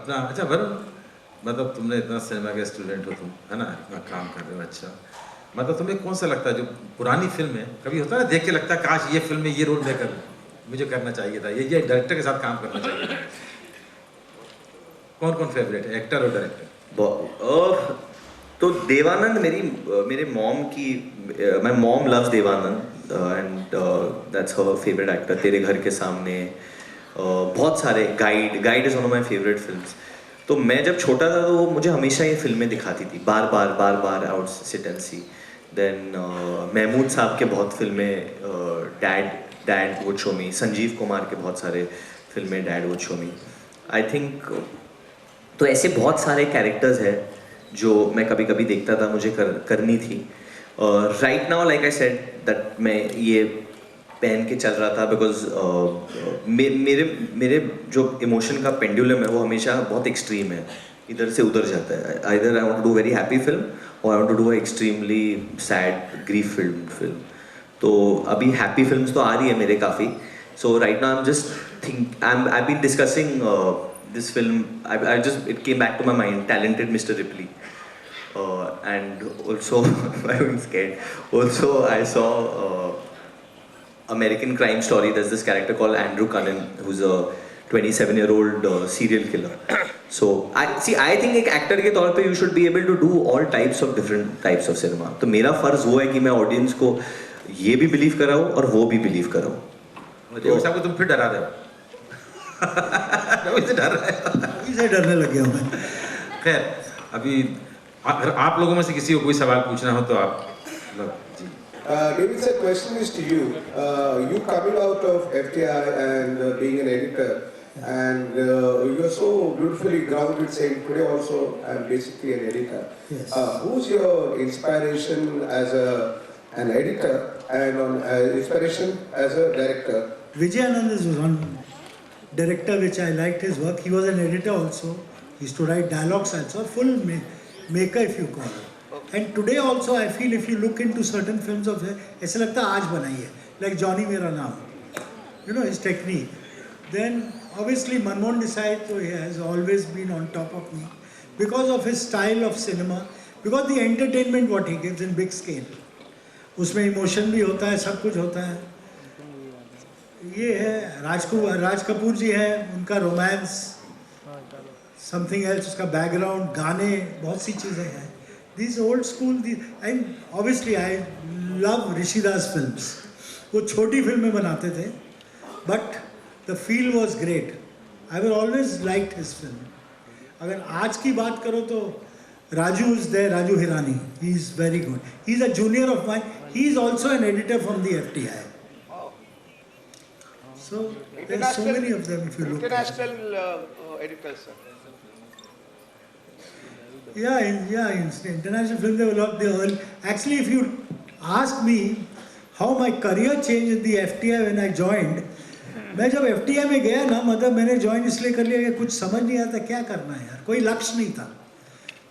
अपना अच्छा वरुण, मतलब तुमने इतना सिनेमा के स्टूडेंट हो तुम, है ना, इतना काम कर रहे हो, अच्छा मतलब तुम्हें कौन सा लगता है जो पुरानी फिल्म है, कभी होता है ना देख के लगता है काश ये फिल्म में ये रोल मैं करूँ, मुझे करना चाहिए था, ये डायरेक्टर के साथ काम करना चाहिए था। कौन कौन फेवरेट है, एक्टर और डायरेक्टर? तो देवानंद मेरे मॉम की, my mom loves Dev Anand and that's her favourite actor. तेरे घर के सामने, बहुत सारे, Guide is one of my favourite films. तो मैं जब छोटा था तो वो मुझे हमेशा ये फिल्में दिखाती थी, बार बार out sit and see. Then Mehmood साहब के बहुत फिल्में, dad would show me, Sanjeev Kumar के बहुत सारे फिल्में dad would show me, I think. तो ऐसे बहुत सारे कैरेक्टर्स हैं जो मैं कभी कभी देखता था, मुझे करनी थी। Right now like I said that मैं ये पहन के चल रहा था बिकॉज मेरे जो इमोशन का पेंडुलम है वो हमेशा बहुत एक्सट्रीम है, इधर से उधर जाता है। Either I want to do very happy film और I want to do extremely sad grief film. तो अभी हैप्पी फिल्म्स तो आ रही है मेरे काफ़ी। So right now I am just think I been discussing this film. It came back to my mind, Talented Mr. Ripley, and also I'm scared. Also, I saw American Crime Story. There's this character called Andrew Cullen, who's a 27-year-old serial killer. So I think एक actor के तौर पे you should be able to do all types of different types of cinema. तो मेरा फर्ज वो है कि मैं audience को ये भी believe कराऊँ और वो भी believe कराऊँ। तो सबको तुम फिर डरा दो। से डर रहा है, अभी से डरने लग गया हूँ मैं। खैर, अभी अगर आप लोगों में से किसी को कोई सवाल पूछना हो तो आप जी। David, sir, question is to you. You coming out of FTI and being an editor, and you are so beautifully grounded, saying today also I'm basically an editor. Yes. Who's your inspiration as an editor and inspiration as a director? Vijay Anand is one director which I liked his work. He was an editor also. He used to write dialogues also, full maker if you call it. And today also I feel if you look into certain films of his, ऐसा लगता है आज बनाई है, like Johnny मेरा नाम, you know his technique. Then obviously Manmohan Desai, so he has always been on top of me because of his style of cinema, because the entertainment what he gives in big scale, उसमें emotion भी होता है, सब कुछ होता है। ये है राज कपूर जी है, उनका रोमांस, समथिंग एल्स, उसका बैकग्राउंड, गाने, बहुत सी चीज़ें हैं। This old school, and obviously I love Hrishida's films. वो छोटी फिल्में बनाते थे but the feel was great. I will always like his film. अगर आज की बात करो तो Raju is there, Raju Hirani, he is very good, he is a junior of mine, he is also an editor from the FTI. So there are so many of them if you look. International editors, sir. Yeah, in international film they will actually, if you ask me how my career changed in the FTI when I joined, मैं जब FTI में गया ना, मतलब मैंने join इसलिए कर लिया कि कुछ समझ नहीं आता क्या करना है यार, कोई लक्ष्य नहीं था।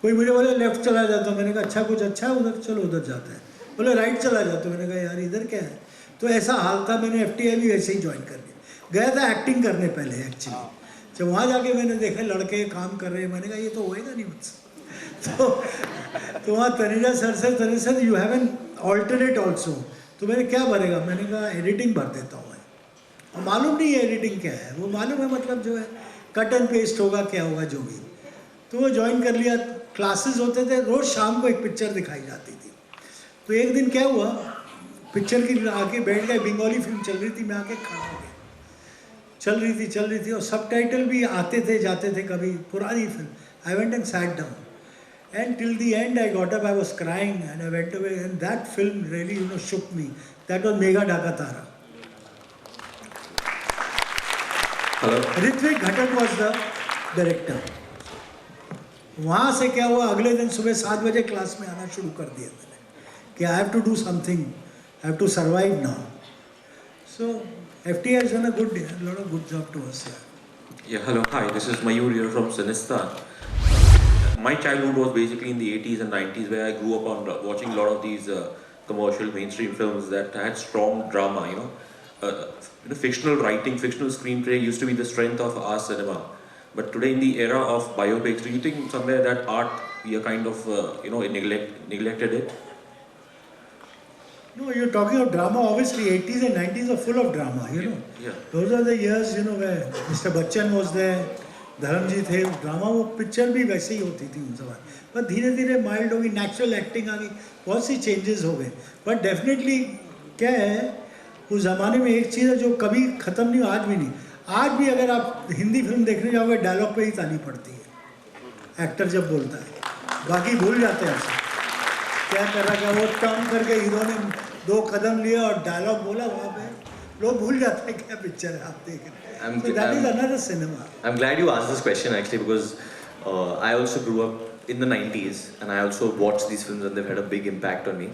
कोई मुझे बोले लेफ्ट चला जाता, मैंने कहा अच्छा कुछ अच्छा है उधर, चलो उधर जाते हैं। बोले राइट चला जाता, मैंने कहा यार इधर क्या है। तो ऐसा हाल था, मैंने FTI भी वैसे ही ज्वाइन कर लिया। गया था एक्टिंग करने पहले एक्चुअली, जब वहाँ जाके मैंने देखा लड़के काम कर रहे हैं, मैंने कहा ये तो होएगा नहीं मुझसे। तो वहाँ Taneja sir you have an alternate also, तो मैंने क्या भरेगा, मैंने कहा एडिटिंग भर देता हूँ। और मालूम नहीं है एडिटिंग क्या है, वो मालूम है मतलब जो है कट एंड पेस्ट होगा, क्या होगा जो भी। तो वो ज्वाइन कर लिया, क्लासेस होते थे, रोज़ शाम को एक पिक्चर दिखाई जाती थी। तो एक दिन क्या हुआ, पिक्चर की आके बैठ गए, बंगाली फिल्म चल रही थी, मैं आके खड़ा हो गया। चल रही थी और सबटाइटल भी आते थे जाते थे, कभी पुरानी film. I went and sat down and till the end I got up, I was crying and I went away and that film really shook me. That was Meghe Dhaka Tara. Ritwik घटक वाज द डायरेक्टर। वहाँ से क्या हुआ, अगले दिन सुबह 7 बजे class में आना शुरू कर दिया मैंने कि I have to do something, I have to survive now. So FTI has done a lot of good job to us. Yeah, hello, hi, this is Mayur here from Sinistan. My childhood was basically in the 80s and 90s, where I grew up on watching a lot of these commercial mainstream films that had strong drama, fictional writing, fictional screenplay used to be the strength of our cinema. But today, in the era of biopics, do you think somewhere that art we are kind of neglected it? No, you're talking of drama. Obviously, 80s and 90s are full of drama. You know, Yeah. those are the years where Mr. Bachchan was there, Dharamji थे. Drama वो picture भी वैसे ही होती थी उन समय. पर धीरे धीरे माइल्ड होगी, नेचुरल एक्टिंग आ गई, बहुत सी चेंजेस हो गए. बट डेफिनेटली क्या है, उस ज़माने में एक चीज़ है जो कभी ख़त्म नहीं, आज भी नहीं. आज भी अगर आप हिंदी फिल्म देखने जाओगे, डायलॉग पे ही ताली पड़ती है एक्टर जब बोलता है, बाकी भूल जाते हैं. क्या कर रहा, क्या वो टर्न करके हीरो ने 2 कदम लिए और डायलॉग बोला, वहाँ पे लोग भूल जाते हैं क्या पिक्चर है आप देख रहे हैं. So that is another cinema. I'm glad you asked this question actually because I also grew up in the 90s and I also watched these films and they've had a big impact on me.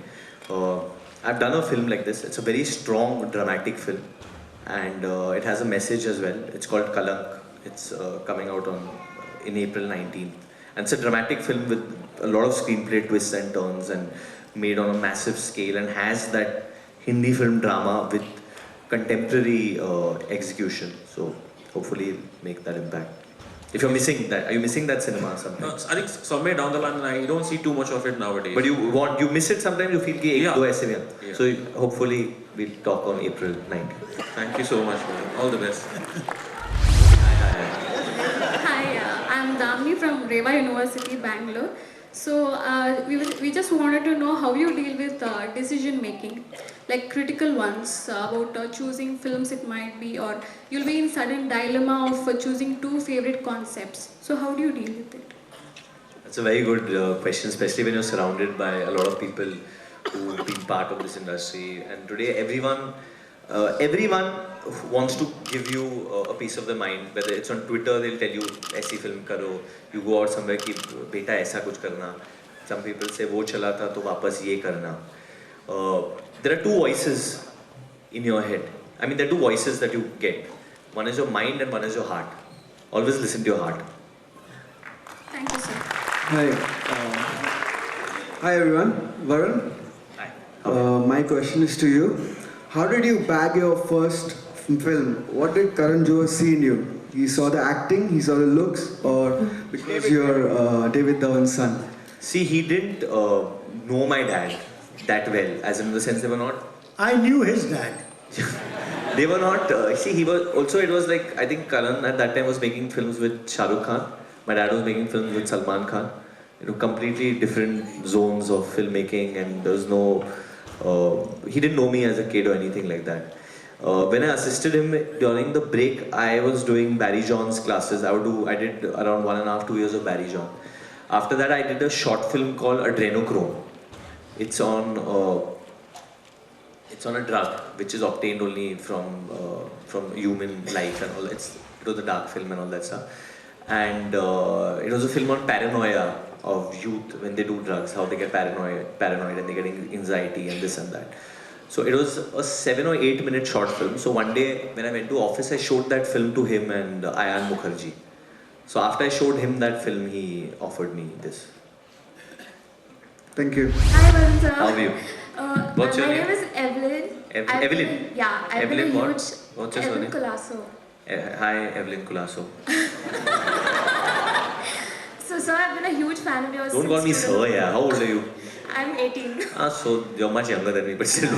I've done a film like this. It's a very strong dramatic film and it has a message as well. It's called Kalank. It's coming out in April 19th. And it's a dramatic film with a lot of screenplay twists and turns and made on a massive scale and has that Hindi film drama with contemporary execution. So hopefully make that impact. If you're missing that, are you missing that cinema sometimes? I think somewhere down the line, I don't see too much of it nowadays. But you miss it sometimes, you feel कि एक दो ऐसे भी हैं. Yeah. So hopefully we'll talk on April 9th. Thank you so much, man. All the best. Hi, I'm Damni from Reva University, Bangalore. So we just wanted to know how you deal with decision making, like critical ones about choosing films it might be, or you'll be in sudden dilemma of choosing 2 favorite concepts. So how do you deal with it? That's a very good question, especially when you're surrounded by a lot of people who've been part of this industry. And today everyone wants to give you a piece of the mind. Whether it's on Twitter, they'll tell you, "ऐसी film करो." You go out somewhere कि बेटा ऐसा कुछ करना. Some people say वो चला था तो वापस ये करना. There are 2 voices in your head. I mean, there are 2 voices that you get. One is your mind and one is your heart. Always listen to your heart. Thank you, sir. Hi. Hi everyone. Varun. Hi. My question is to you. How did you bag your first film? What did Karan Johar see in you? He saw the acting, he saw the looks, or because you're David Dhawan's son? See, he didn't know my dad that well, as in the sense they were not. I knew his dad. They were not. See, he was also. It was like I think Karan at that time was making films with Shah Rukh Khan. My dad was making films with Salman Khan. Completely different zones of filmmaking, and there was no. He didn't know me as a kid or anything like that. When I assisted him during the break, I was doing Barry John's classes. I did around 1.5 to 2 years of Barry John. After that, I did a short film called Adrenochrome. It's on a drug which is obtained only from human life and all. It was a dark film and all that stuff. And it was a film on paranoia of youth when they do drugs, how they get paranoid and they get anxiety and this and that. So it was a 7 or 8 minute short film. So one day when I went to office, I showed that film to him and Ayan Mukherjee. So after I showed him that film, he offered me this. Thank you. Hi, Varun sir. How are you? What's your my name? name is Evelyn. Evelyn? Yeah, I've been Evelyn a what? huge. What's your Evelyn surname? Colasso. Hi, Evelyn Colasso. So, sir, I've been a huge fan of yours. Don't call me since sir, yeah. How old are you? I'm 18. So you're much younger than me, but still. I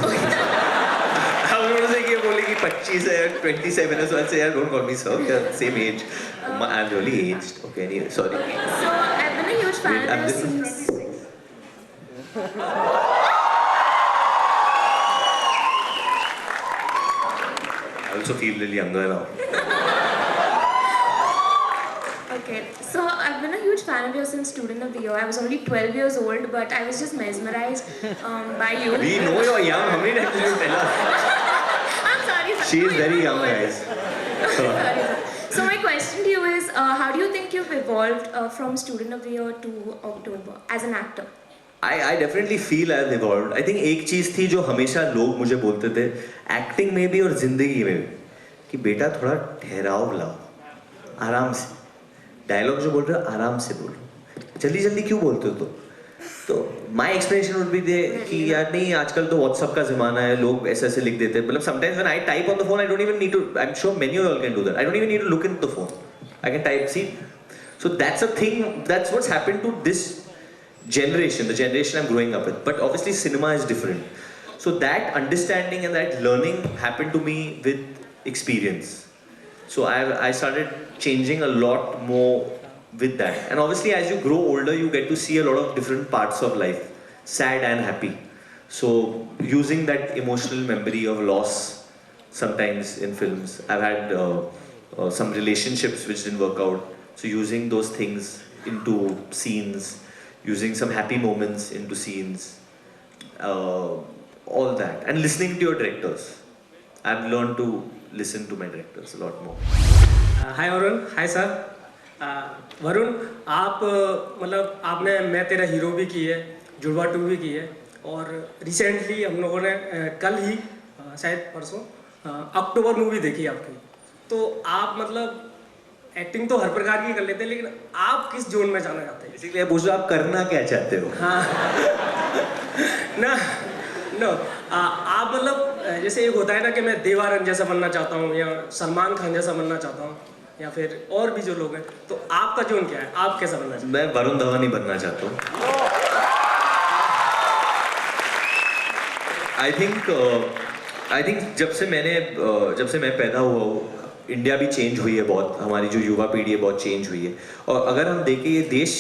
was going to say कि बोले कि 25 है, 27 है, so I'll say यार don't call me sir, we are same age. I'm really aged. Okay, anyway, sorry. So, I've been a huge fan Wait, I'm of yours just- since. I also feel a little younger now. Okay, so I've been a huge fan of yours since Student of the Year. I was only 12 years old, but I was just mesmerized by you. We know you're young. How many times did you tell us? I'm sorry, sir. She is No, very you're young, not old. guys. Sorry, sir. So my question to you is, how do you think you've evolved from Student of the Year to October as an actor? I definitely feel I've evolved. I think एक चीज़ थी जो हमेशा लोग मुझे बोलते थे, acting में भी और जिंदगी में भी, कि बेटा थोड़ा ठहराव लाओ, आराम से, डायलॉग जो बोल रहे हो आराम से बोलो, जल्दी जल्दी क्यों बोलते हो तो माई एक्सप्लेनेशन वुड बी दे कि यार नहीं आजकल तो व्हाट्सअप का ज़माना है, लोग ऐसे ऐसे लिख देते हैं, मतलब sometimes when I type on the phone I don't even need to, I am sure many of you all can do that, I don't even need to look in the phone, I can type, see. So that's a thing, that's what's happened to this generation, the generation I'm growing up with. But obviously cinema is different. So that understanding and that learning happened to me with experience. So I started changing a lot more with that. And obviously as you grow older, you get to see a lot of different parts of life, sad and happy. So using that emotional memory of loss sometimes in films. I've had some relationships which didn't work out. So using those things into scenes, using some happy moments into scenes, all that. And listening to your directors. I've learned to listen to my directors a lot more. Hi Varun, hi sir. Varun, आप मतलब आपने मैं तेरा hero भी की है, जुड़वा 2 भी की है, और रिसेंटली हम लोगों ने कल ही शायद परसों अक्टूबर मूवी देखी आपकी। तो आप मतलब एक्टिंग तो हर प्रकार की कर लेते हैं, लेकिन आप किस जोन में जाना चाहते हैं? Basically, पूछ रहा आप करना क्या चाहते हो? हाँ ना नो आप मतलब जैसे एक होता है ना कि मैं देवानंद जैसा बनना चाहता हूँ, या सलमान खान जैसा बनना चाहता हूँ, या फिर और भी जो लोग हैं, तो आपका जोन क्या है? आप कैसा बनना चाहते हैं? मैं वरुण धवन ही बनना चाहता हूँ। I think जब से मैं पैदा हुआ हूँ, इंडिया भी चेंज हुई है बहुत, हमारी जो युवा पीढ़ी है बहुत चेंज हुई है। और अगर हम देखें ये देश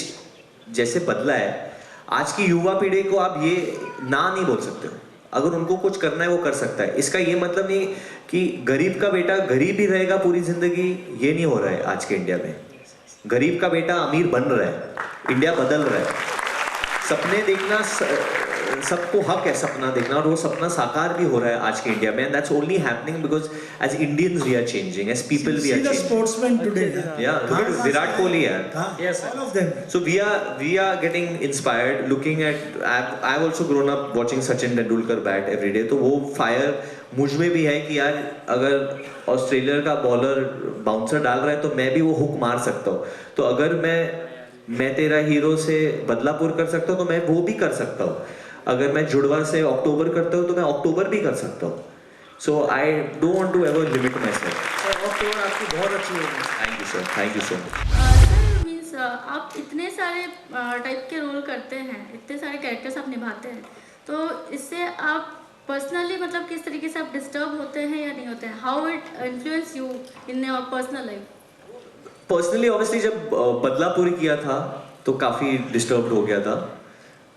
जैसे बदला है, आज की युवा पीढ़ी को आप ये ना नहीं बोल सकते हो। अगर उनको कुछ करना है वो कर सकता है। इसका ये मतलब नहीं कि गरीब का बेटा गरीब ही रहेगा पूरी जिंदगी, ये नहीं हो रहा है आज के इंडिया में। गरीब का बेटा अमीर बन रहा है, इंडिया बदल रहा है। सपने देखना सबको हक है, सपना देखना, और वो सपना साकार भी हो रहा है आज के इंडिया में। And that's only happening because as Indians we are changing, as people we are See the changing. sportsmen today. Yeah, look at Virat Kohli, yeah. Yes, sir. All of them. So we are getting inspired, looking at. I've also grown up watching Sachin Tendulkar bat every day. तो वो fire मुझ में भी है कि यार अगर Australia का बॉलर बाउंसर डाल रहा है तो मैं भी वो हुक मार सकता हूँ। तो अगर मैं तेरा हीरो से बदलापुर कर सकता हूँ तो मैं वो भी कर सकता हूँ। अगर मैं जुड़वा से अक्टूबर करता हूँ तो मैं अक्टूबर भी कर सकता हूँ। So I don't want to ever limit myself. Sir October आपकी बहुत अच्छी होगी। Thank you sir, thank you so much. Sir means आप इतने सारे टाइप के रोल करते हैं, इतने सारे कैरेक्टर्स आप निभाते हैं, तो इससे आप पर्सनली मतलब किस तरीके से आप डिस्टर्ब होते हैं या नहीं होते हैं? How it influence you in your personal life? Personally obviously जब बदलापुर किया था तो काफी डिस्टर्ब हो गया था।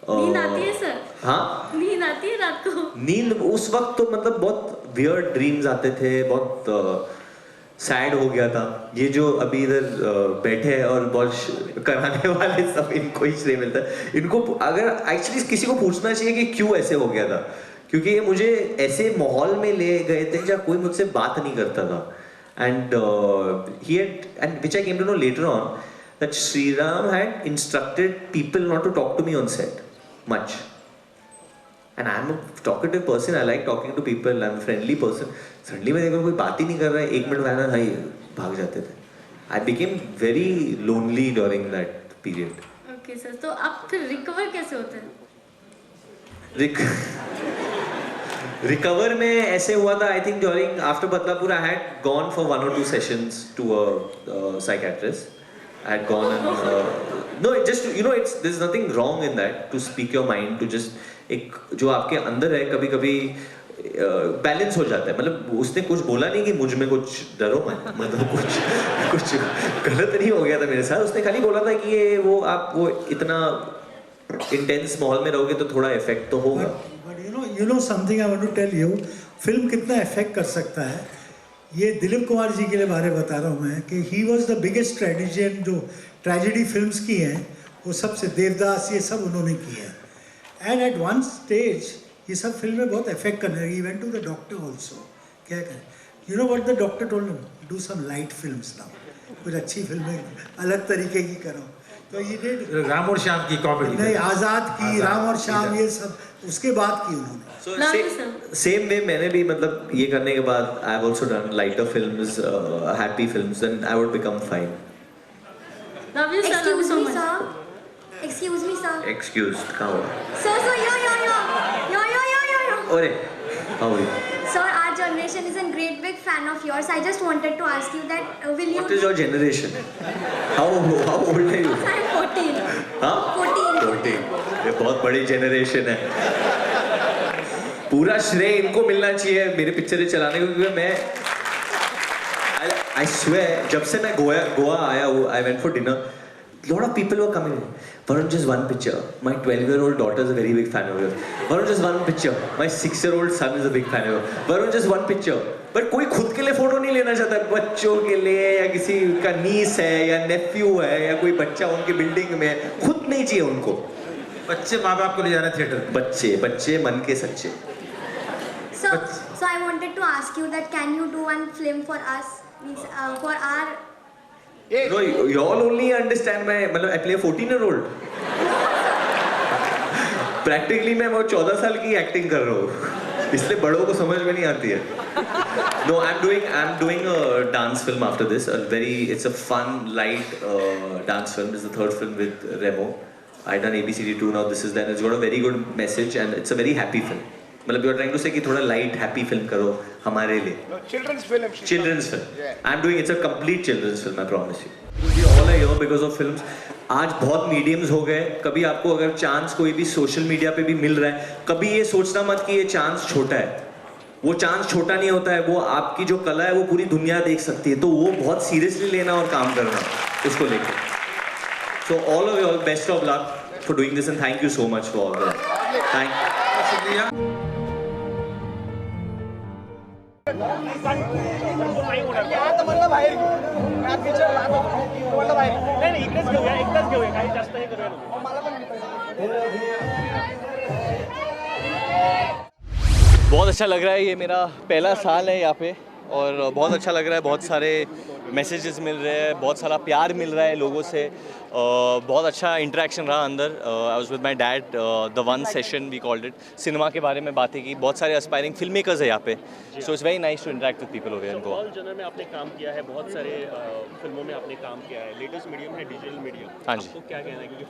नींद आती है सर? हाँ, नींद आती है रात को? नींद उस वक्त तो मतलब बहुत वियर्ड ड्रीम्स आते थे, बहुत सैड हो गया था। ये जो अभी इधर बैठे हैं और बहुत कराने वाले सब, इनको ही श्रेय मिलता है। इनको अगर एक्चुअली किसी को पूछना चाहिए कि क्यों ऐसे हो गया था, क्योंकि ये मुझे ऐसे माहौल में ले गए थे जहाँ कोई मुझसे बात नहीं करता था। And which I came to know later on, that Sriram had instructed people not to talk to me on set much. And I'm a talkative person. I like talking to people. I'm a friendly person. Suddenly मैं देखो कोई बात ही नहीं कर रहा है, 1 minute वाला high भाग जाते थे। I became very lonely during that period. Okay sir, तो आप फिर रिकवर कैसे होते हैं? रिकवर में ऐसे हुआ था, I think during after Badlapur I had gone for 1 or 2 sessions to a psychiatrist. I had gone and no, it just, you know, there's nothing wrong in that to speak your mind, to just एक जो आपके अंदर है कभी कभी balance हो जाता है। मतलब उसने कुछ बोला नहीं कि मुझ में कुछ डरो मत, मतलब कुछ गलत नहीं हो गया था मेरे साथ। उसने खाली बोला था कि ये वो आप वो इतना इंटेंस माहौल में रहोगे तो थोड़ा इफेक्ट तो होगा। But you know something I want to tell you, film कितना इफेक्ट कर सकता है, ये दिलीप कुमार जी के लिए बारे बता रहा हूँ मैं कि ही वॉज द बिगेस्ट ट्रेजिडियन। जो ट्रेजिडी फिल्म्स की हैं वो सबसे देवदास ये सब उन्होंने की है। एंड एट वन स्टेज ये सब फिल्में बहुत इफेक्ट करने लगी। Went to the doctor also, क्या करें, you know what the doctor told him, do some light films now, कुछ अच्छी फिल्में अलग तरीके की करो। तो ये डिड राम और श्याम की कॉमेडी नहीं, आज़ाद की, राम और श्याम, ये सब उसके बाद की उन्होंने। सेम वे मैंने भी मतलब ये करने के बाद I have also done lighter films, happy films, and I would become fine. Love you sir, love you so much. Excuse me, sir. Excuse कहाँ हो? Sir, yo. ओरे हाउ आर यू? Sir, आज generation is a great big fan of yours. I just wanted to ask you that will you? What is your generation? How old are you? I'm 14. हाँ? 14. 14. ये बहुत बड़ी generation है. पूरा श्रेय इनको मिलना चाहिए मेरे पिक्चरें चलाने को, क्योंकि मैं I swear जब से मैं गोवा आया हूँ, I went for dinner. Lot of people were coming in. Varun, just one picture. My 12-year-old daughter is a very big fan of yours. Varun, just one picture. My 6-year-old son is a big fan of yours. Varun, just one picture. But कोई खुद के लिए photo नहीं लेना चाहता, बच्चों के लिए या किसी का नीस है या नेफ्यू है या कोई बच्चा उनके बिल्डिंग में, खुद नहीं चाहिए उनको. बच्चे माँ बाप को ले जा रहे हैं थिएटर. बच्चे मन के सच्चे. So I wanted to ask you that can you do one film for us, means for our. No, you all only understand my, मतलब I play a 14-year-old. Practically मैं वो 14 साल की एक्टिंग कर रहा हूँ, इसलिए बड़ों को समझ में नहीं आती है. No, I'm doing a dance film after this. It's a fun, light dance film. It's the third film with Remo. I done ABCD2 now. This is then. It's got a very good message and it's a very happy film. मतलब you are trying to say कि थोड़ा light, happy film करो हमारे लिए. No, children's film. Children's film. Yeah. I'm doing it's a complete children's film. I promise you. We all are here because of films. आज बहुत mediums हो गए. कभी आपको अगर चांस कोई भी सोशल मीडिया पे भी मिल रहा है, कभी ये सोचना मत कि ये चांस छोटा है. वो चांस छोटा नहीं होता है. वो आपकी जो कला है वो पूरी दुनिया देख सकती है. तो वो बहुत सीरियसली लेना और काम करना उसको लेकर. So all of you, all best of luck for doing this and thank you so much for all that. Thank you. शुक्रिया. बहुत अच्छा लग रहा है. ये मेरा पहला साल है यहाँ पे और बहुत अच्छा लग रहा है. बहुत सारे मैसेजेस मिल रहे हैं, बहुत सारा प्यार मिल रहा है लोगों से. बहुत अच्छा इंटरेक्शन रहा अंदर. I was with my dad, the one session we called it. Cinema के बारे में बातें की. बहुत सारे एस्पायरिंग फिल्म मेकर्स है यहाँ पे. So it's very nice to interact with people over here in Goa. All genre में आपने काम किया है, बहुत सारे फिल्मों में आपने काम किया है. लेटेस्ट मीडियम है डिजिटल मीडियम. हाँ जी. आपको क्या कहना है, क्योंकि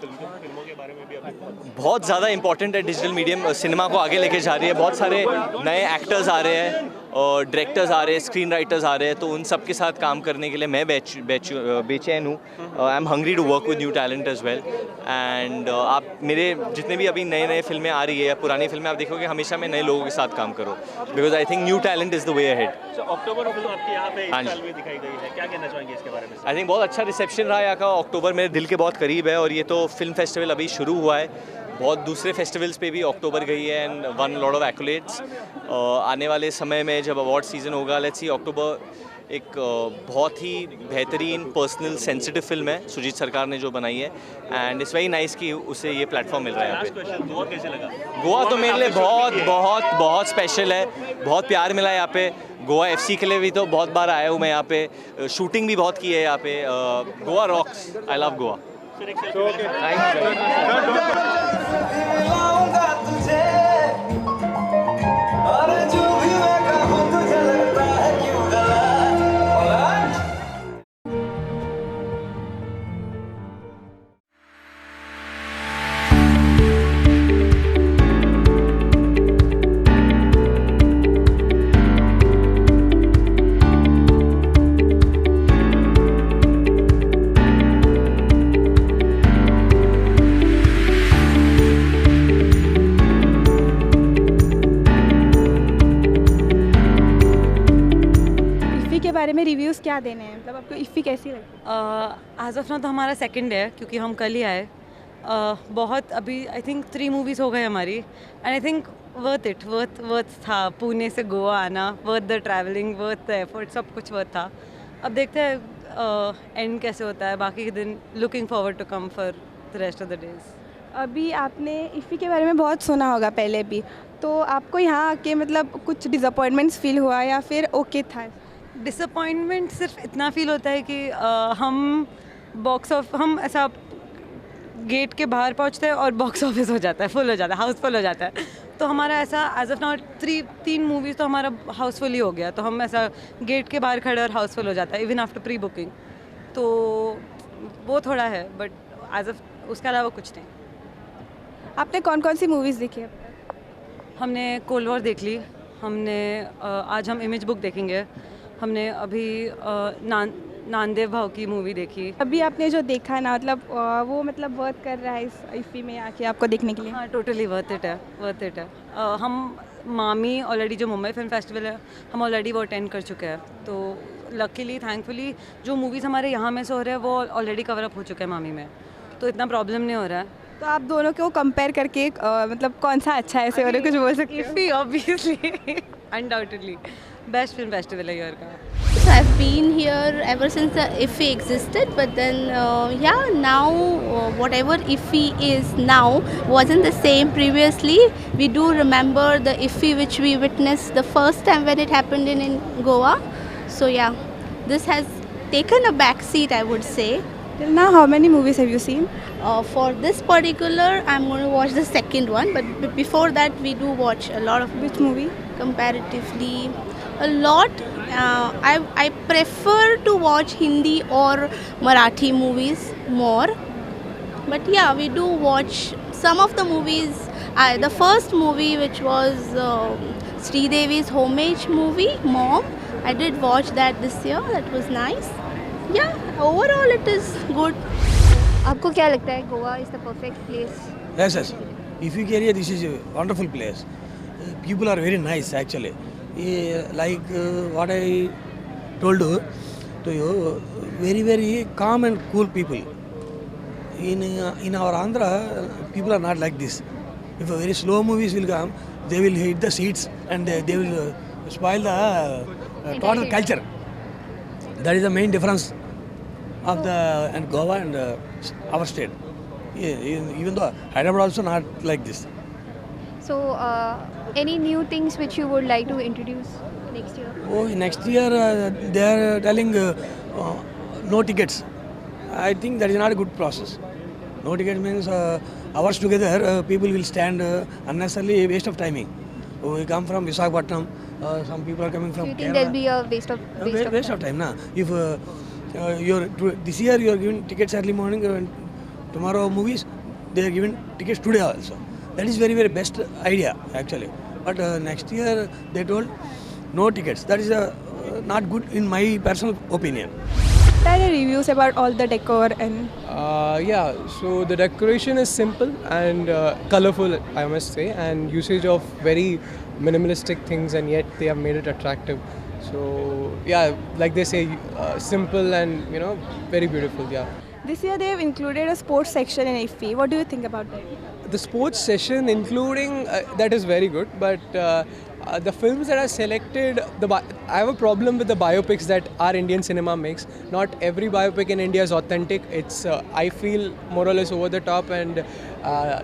फिल्मों के बारे में भी आपने बहुत ज़्यादा इंपॉर्टेंट है डिजिटल मीडियम. सिनेमा को आगे लेके जा रही है. बहुत सारे नए एक्टर्स आ रहे हैं और डायरेक्टर्स आ रहे हैं, स्क्रीन राइटर्स आ रहे हैं. तो उन सब के साथ काम करने के लिए मैं बेचैन हूँ. I am hungry to work with new talent as well. And आप मेरे जितने भी अभी नए फिल्में आ रही है या पुरानी फिल्में आप देखोगे, हमेशा मैं नए लोगों के साथ काम करूँ, because I think new talent is the way ahead. October film आपके यहाँ पे इस साल में दिखाई गई है, क्या कहना चाहेंगे इसके बारे में? आई थिंक बहुत अच्छा रिसेप्शन रहा यहाँ का. अक्टूबर मेरे दिल के बहुत करीब है और ये तो फिल्म फेस्टिवल अभी शुरू हुआ है. बहुत दूसरे फेस्टिवल्स पे भी अक्टूबर गई है एंड वन लॉट ऑफ एक्युलेट्स. आने वाले समय में जब अवार्ड सीजन होगा, लेट्स सी. अक्टूबर एक बहुत ही बेहतरीन पर्सनल सेंसिटिव फिल्म है सुजीत सरकार ने जो बनाई है. एंड इट्स वेरी नाइस कि उसे ये प्लेटफॉर्म मिल रहा है यहाँ पे. गोवा कैसे लगा? गोवा तो मेरे लिए बहुत बहुत बहुत स्पेशल है. बहुत प्यार मिला है यहाँ पे. गोवा FC के लिए भी तो बहुत बार आया हूँ मैं यहाँ पे. शूटिंग भी बहुत की है यहाँ पे. Goa rocks. I love Goa. बारे में रिव्यूज़ क्या देने हैं, मतलब आपको इफ़ी कैसी लगी? एज ऑफ नाउ तो हमारा सेकंड है क्योंकि हम कल ही आए. बहुत अभी आई थिंक 3 मूवीज़ हो गए हमारी एंड आई थिंक वर्थ था. पुणे से गोवा आना, worth the travelling, worth the effort, सब कुछ वर्थ था. अब देखते हैं एंड कैसे होता है. बाकी के दिन looking forward to come for the rest of the days. अभी आपने इफ़ी के बारे में बहुत सुना होगा पहले भी, तो आपको यहाँ आके मतलब कुछ डिसअपॉइंटमेंट्स फील हुआ या फिर ओके था? डिसअपॉइंटमेंट सिर्फ इतना फील होता है कि हम ऐसा गेट के बाहर पहुंचते हैं और बॉक्स ऑफिस हो जाता है, फुल हो जाता है, हाउसफुल हो जाता है. तो हमारा ऐसा एज ऑफ नाउ 3 मूवीज़ तो हमारा हाउसफुल ही हो गया. तो हम ऐसा गेट के बाहर खड़े और हाउसफुल हो जाता है इवन आफ्टर प्री बुकिंग. तो वो थोड़ा है, बट एज ऑफ उसके अलावा कुछ नहीं. आपने कौन कौन सी मूवीज़ देखी है? हमने कोल्ड वॉर देख ली, हमने आज हम इमेज बुक देखेंगे। हमने अभी नानदेव भाव की मूवी देखी। अभी आपने जो देखा ना मतलब वो मतलब वर्थ कर रहा है इस इफ़ी में आके आपको देखने के लिए? हाँ, टोटली वर्थ इट है, वर्थ इट है। हम मामी ऑलरेडी जो मुंबई फिल्म फेस्टिवल है हम ऑलरेडी वो अटेंड कर चुके हैं, तो लकीली थैंकफुली जो मूवीज़ हमारे यहाँ में से हो रहे हैं वो ऑलरेडी कवर अप हो चुके हैं मामी में, तो इतना प्रॉब्लम नहीं हो रहा है। तो आप दोनों को कंपेयर करके मतलब कौन सा अच्छा है ऐसे और कुछ बोल सकते हो? IFFI obviously undoubtedly best film festival है ईयर का। So I've been here ever since the IFFI existed, but then yeah, now whatever IFFI is now wasn't the same previously. We do remember the IFFI which we witnessed the first time when it happened in Goa. So yeah, this has taken a back seat, I would say. Till now, how many movies have you seen? For this particular, I'm going to watch the second one, but before that, we do watch a lot of. Which movie? Comparatively, a lot. I prefer to watch Hindi or Marathi movies more, but yeah, we do watch some of the movies. The first movie, which was Sridevi's homage movie, Mom, I did watch that this year. That was nice. Yeah, overall it is good. आपको क्या लगता है Goa is the perfect place? Yes, yes. If you carry this is a wonderful place. People are very nice actually. Like what I told you to you, very very calm and cool people. In our Andhra, people are not like this. If a very slow movies will come, they will hit the seats and they will spoil the total culture. That is the main difference of the and Goa and our state. Even though Hyderabad also not like this. So any new things which you would like to introduce next year? Oh, next year they are telling no tickets. I think that is not a good process. No ticket means hours together people will stand unnecessarily waste of timing. We come from Visakhapatnam. Some people are coming from Do you think Kerala. there'll be a waste of time? Na? If this year you are giving tickets early morning, tomorrow movies, they are giving tickets today also. That is very very best idea actually. But next year they told no tickets. That is not good in my personal opinion. What are the reviews about all the decor and? Yeah, so the decoration is simple and colorful, I must say, and usage of very minimalistic things, and yet they have made it attractive. So yeah, like they say, simple and very beautiful. Yeah. This year they have included a sports section in IFFI. What do you think about that? The sports session, including that, is very good, but the films that are selected, I have a problem with the biopics that our Indian cinema makes. Not every biopic in India is authentic. It's I feel more or less over the top and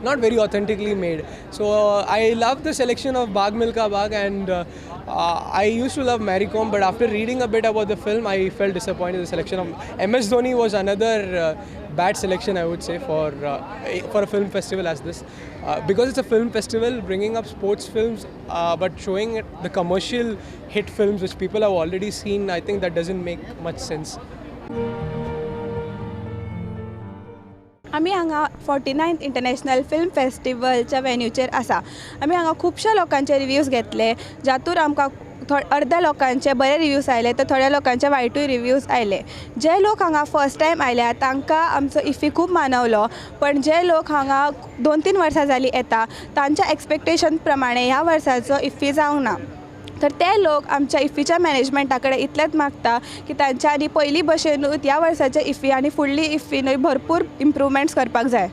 not very authentically made. So I love the selection of Baag Milkha Baag, and I used to love Mary Kom, but after reading a bit about the film, I felt disappointed. The selection of MS Dhoni was another bad selection, I would say, for a film festival as this, because it's a film festival bringing up sports films but showing the commercial hit films which people have already seen. I think that doesn't make much sense. आमी हांगा 49th international film फेस्टिवलच्या वेन्यूचेर आसा. आमी हांगा खुबशा लोकांचे reviews घेतले, जातूर आमकां अर्ध्या लोकांचे बरे रिव्यूज आयले तर थोड्या लोकांचे वायटूय रिव्यूज आयले. जे लोक हांगा फर्स्ट टायम आयल्या तांकां आमचो IFFI खूब मानवलो, पण जे लोक हांगा 2-3 वर्सां जालीं येता तांच्या एक्सपेक्टेशन प्रमाणे ह्या वर्साचो IFFI जावंक ना. तर ते लोक आमच्या IFFIच्या मॅनेजमेंटा कडेन इतलेंच मागता की तांच्यांनी पयलीं भशेनूच ह्या वर्साचे IFFI आनी फुडली IFFI भरपूर इम्प्रूवमेंट्स करपाक जाय.